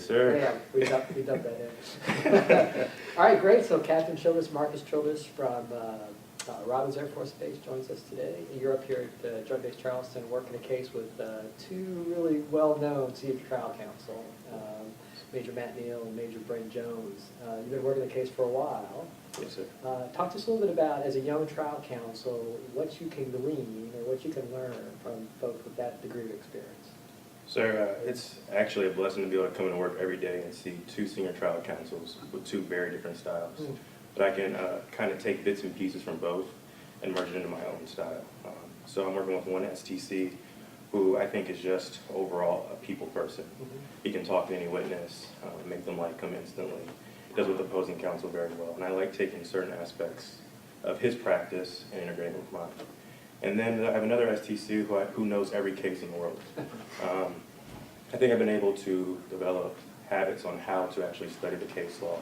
sir. Yeah, we dumped that in. All right, great. So Captain Childress, Marcus Childress from Robins Air Force Base joins us today. You're up here at Joint Base Charleston working a case with two really well-known senior trial counsel, Major Matt Neal and Major Brent Jones. You've been working the case for a while. Yes, sir. Talk to us a little bit about, as a young trial counsel, what you can glean or what you can learn from folks with that degree of experience. Sir, it's actually a blessing to be able to come into work every day and see two senior trial counsels with two very different styles. But I can kind of take bits and pieces from both and merge it into my own style. So I'm working with one STC who I think is just overall a people person. He can talk to any witness, make them like him instantly. Does with opposing counsel very well. And I like taking certain aspects of his practice and integrating with mine. And then I have another STC who knows every case in the world. I think I've been able to develop habits on how to actually study the case law.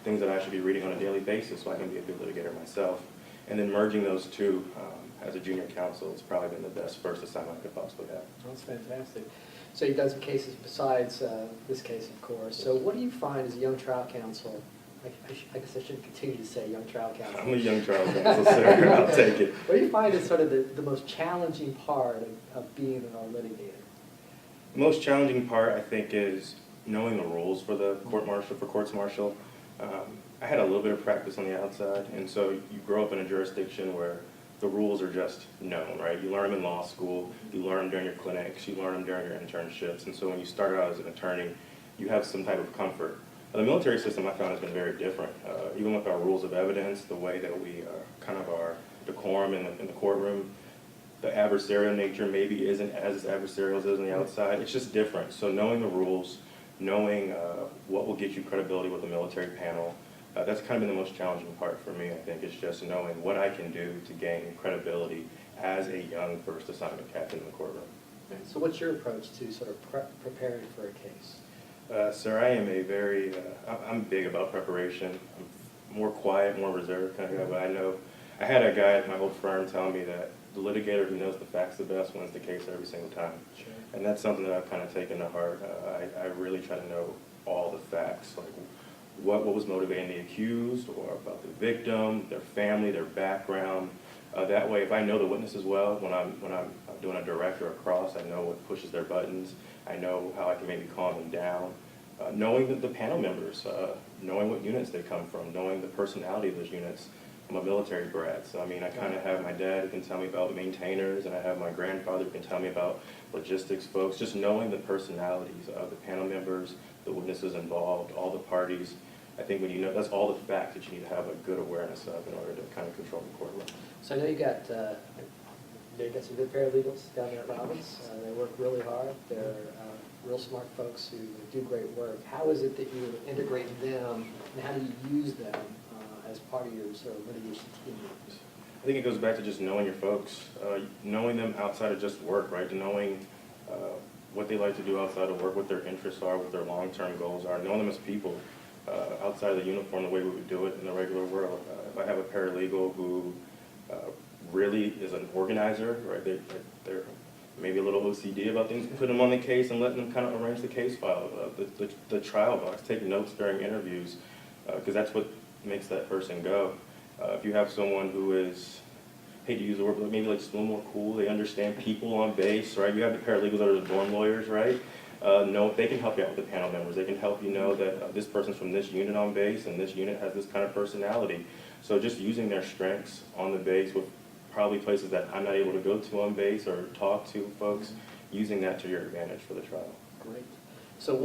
Things that I should be reading on a daily basis so I can be a good litigator myself. And then merging those two as a junior counsel has probably been the best first assignment I could possibly have. That's fantastic. So you've done some cases besides this case, of course. So what do you find as a young trial counsel? I guess I shouldn't continue to say young trial counsel. I'm a young trial counsel, sir. I'll take it. What do you find is sort of the most challenging part of being a litigator? The most challenging part, I think, is knowing the rules for the courts martial. I had a little bit of practice on the outside, and so you grow up in a jurisdiction where the rules are just known, right? You learn them in law school, you learn them during your clinics, you learn them during your internships, and so when you start out as an attorney, you have some type of comfort. The military system I found has been very different. Even with our rules of evidence, the way that we kind of our decorum in the courtroom, the adversarial nature maybe isn't as adversarial as it is on the outside. It's just different. So knowing the rules, knowing what will get you credibility with the military panel, that's kind of been the most challenging part for me, I think. It's just knowing what I can do to gain credibility as a young first assignment captain in the courtroom. Right. So what's your approach to sort of preparing for a case? Sir, I am I'm big about preparation. I'm more quiet, more reserved kind of guy, but I know, I had a guy at my old firm tell me that the litigator who knows the facts the best wins the case every single time. Sure. And And that's something that I've kind of taken to heart. I really try to know all the facts, like what was motivating the accused, or about the victim, their family, their background. That way, if I know the witness as well, when I'm doing a direct or a cross, I know what pushes their buttons. I know how I can maybe calm them down. Knowing the panel members, knowing what units they come from, knowing the personality of those units. I'm a military brat, so I mean, I kind of have my dad who can tell me about maintainers, and I have my grandfather who can tell me about logistics folks. Just knowing the personalities of the panel members, the witnesses involved, all the parties. I think when you know, that's all the facts that you need to have a good awareness of in order to kind of control the courtroom. So I know you got some good paralegals down there at Robins. They work really hard. They're real smart folks who do great work. How is it that you integrate them, and how do you use them as part of your sort of litigation team? I think it goes back to just knowing your folks, knowing them outside of just work, right? Knowing what they like to do outside of work, what their interests are, what their long-term goals are, knowing them as people outside of the uniform the way we would do it in the regular world. If I have a paralegal who really is an organizer, right? They're maybe a little OCD about things, put them on the case and let them kind of arrange the case file, the trial box, take notes during interviews, because that's what makes that person go. If you have someone who is, hate to use the word, but maybe like just a little more cool, they understand people on base, right? You have the paralegals that are the dorm lawyers, right? No, they can help you out with the panel members. They can help you know that this person's from this unit on base and this unit has this kind of personality. So just using their strengths on the base with probably places that I'm not able to go to on base or talk to folks, using that to your advantage for the trial. Great. So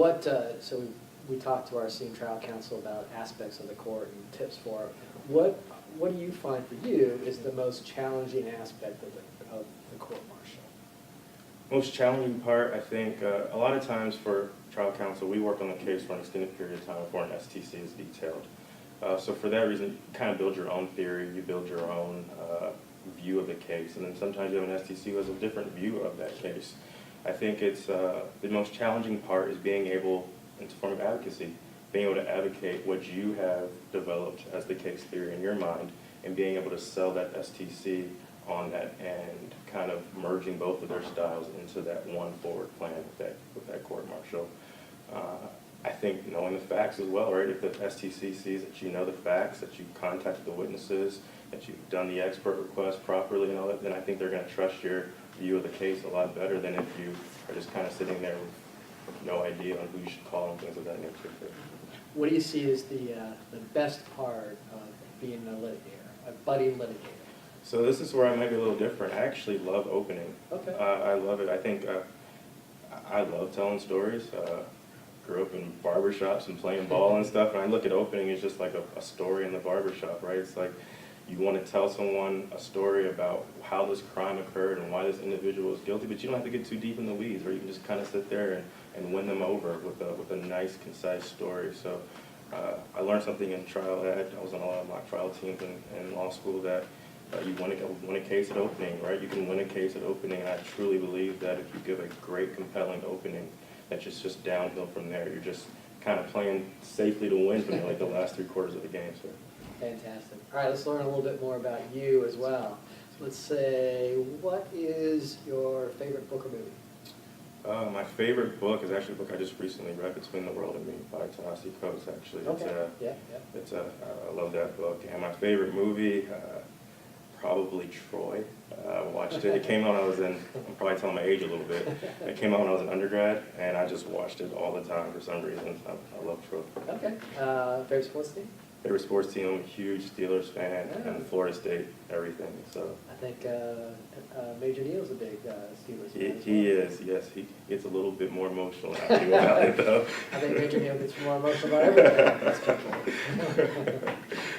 we talked to our senior trial counsel about aspects of the court and tips for it. What do you find for you is the most challenging aspect of the court martial? Most challenging part, I think, a lot of times for trial counsel, we work on the case for an extended period of time before an STC is detailed. So for that reason, you kind of build your own theory, you build your own view of the case, and then sometimes you have an STC who has a different view of that case. I think it's the most challenging part is being able, it's a form of advocacy, being able to advocate what you have developed as the case theory in your mind, and being able to sell that STC on that end, kind of merging both of their styles into that one forward plan with that court martial. I think knowing the facts as well, right? If the STC sees that you know the facts, that you contacted the witnesses, that you've done the expert request properly and all that, then I think they're going to trust your view of the case a lot better than if you are just kind of sitting there with no idea on who you should call and things of that nature. What do you see as the best part of being a litigator, a budding litigator? So this is where I might be a little different. I actually love opening. Okay. I love it. I think I love telling stories. Grew up in barbershops and playing ball and stuff, and I look at opening as just like a story in the barbershop, right? It's like you want to tell someone a story about how this crime occurred and why this individual is guilty, but you don't have to get too deep in the weeds, or you can just kind of sit there and win them over with a nice, concise story. So I learned something in trial ed. I was on a lot of mock trial teams in law school that you win a case at opening, right? You can win a case at opening, and I truly believe that if you give a great, compelling opening, that's just downhill from there. You're just kind of playing safely to win from like the last 3 quarters of the game. So. Fantastic. All right, let's learn a little bit more about you as well. Let's say, what is your favorite book or movie? My favorite book is actually a book I just recently read, Between the World and Me by Ta-Nehisi Coates, actually. Okay. I love that book. And my favorite movie, probably Troy. I watched it. It came out when I was I'm probably telling my age a little bit. It came out when I was an undergrad, and I just watched it all the time for some reason. I love Troy. Okay. Favorite sports team? Favorite sports team, I'm a huge Steelers fan, and Florida State, everything. So I think Major Neal's a big Steelers fan. He is, yes. He gets a little bit more emotional than I do about it, though. I think Major Neal gets more emotional about everything.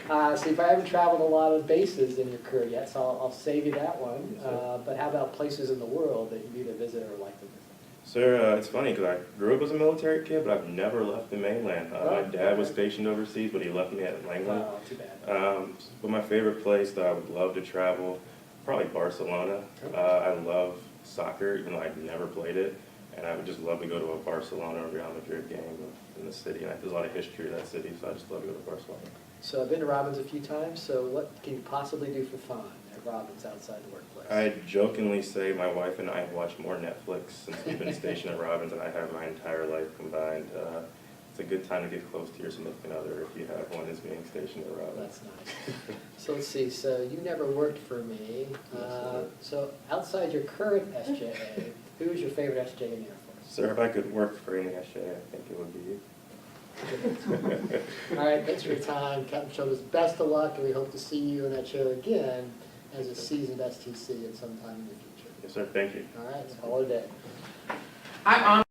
That's see, if I haven't traveled a lot of bases in your career yet, so I'll save you that one. Yes, but how about places in the world that you'd either visit or like to visit? Sir, it's funny because I grew up as a military kid, but I've never left the mainland. My dad was stationed overseas, but he left me at Langley. Oh, too bad. But my favorite place that I would love to travel, probably Barcelona. I love soccer, even though I've never played it, and I would just love to go to a Barcelona or Real Madrid game in the city. And there's a lot of history to that city, so I just love to go to Barcelona. So I've been to Robbins a few times, so what can you possibly do for fun at Robbins outside the workplace? I jokingly say my wife and I have watched more Netflix since we've been stationed at Robbins than I have my entire life combined. It's a good time to get close to your significant other if you have one that's being stationed at Robbins. That's nice. So let's see, so you never worked for me. So outside your current SJA, who is your favorite SJA in the Air Force? Sir, if I could work for any SJA, I think it would be you. All right, thanks for your time, Captain Childress. Best of luck, and we hope to see you in that chair again as a seasoned STC at some time in the future. Yes, sir. Thank you. All right, call it a day. I'm on.